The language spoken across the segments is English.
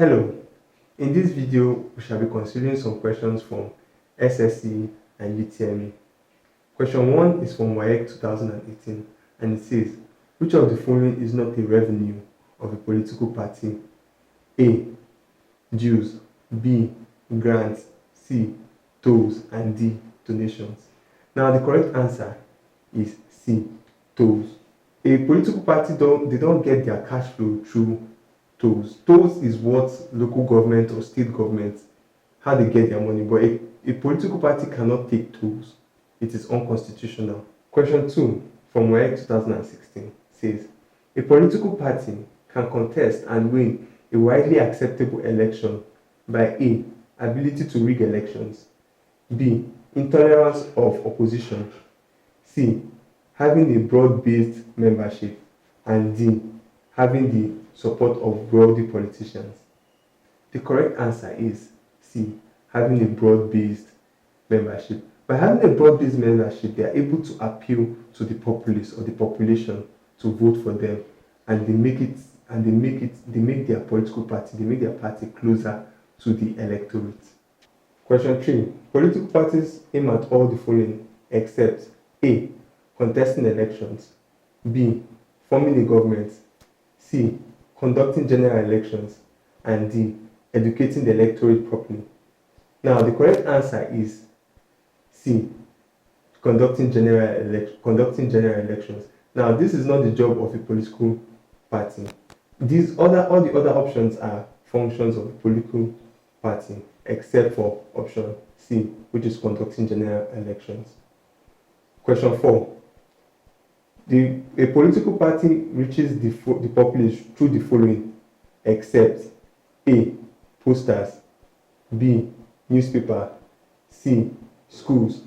Hello, in this video we shall be considering some questions from SSE and UTME. Question 1 is from WAEC 2018 and it says, which of the following is not a revenue of a political party? A. Dues, B. Grants, C. Tolls, and D. Donations. Now the correct answer is C. Tolls. A political party don't get their cash flow through tolls. Tolls is what local government or state government, how they get their money, but a political party cannot take tolls. It is unconstitutional. Question 2 from WAEC 2016 says, a political party can contest and win a widely acceptable election by A. Ability to rig elections, B. Intolerance of opposition, C. Having a broad-based membership, and D. Having the support of wealthy politicians. The correct answer is C. Having a broad-based membership. By having a broad-based membership, they are able to appeal to the populace or the population to vote for them, and they make their political party, they make their party closer to the electorate. Question 3. Political parties aim at all the following except A. Contesting elections, B. Forming a government, C. Conducting general elections, and D. Educating the electorate properly. Now the correct answer is C. Conducting general elections. Now this is not the job of a political party. All the other options are functions of a political party except for option C, which is conducting general elections. Question 4. A political party reaches the populace through the following except A. Posters, B. Newspaper, C. Schools,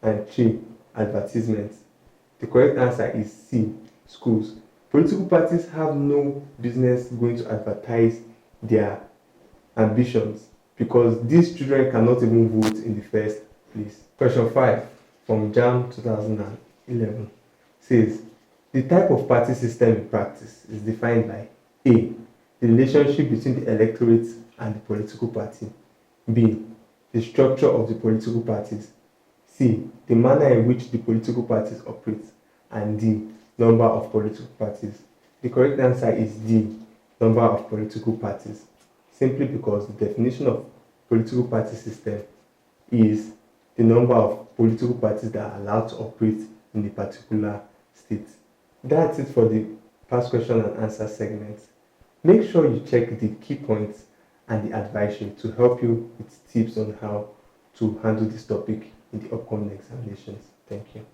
and 3. Advertisements. The correct answer is C. Schools. Political parties have no business going to advertise their ambitions because these children cannot even vote in the first place. Question 5 from JAM 2011 says, the type of party system in practice is defined by A. The relationship between the electorate and the political party, B. The structure of the political parties, C. The manner in which the political parties operate, and D. Number of political parties. The correct answer is D. Number of political parties, simply because the definition of political party system is the number of political parties that are allowed to operate in a particular state. That's it for the past question and answer segment. Make sure you check the key points and the advisory to help you with tips on how to handle this topic in the upcoming examinations. Thank you.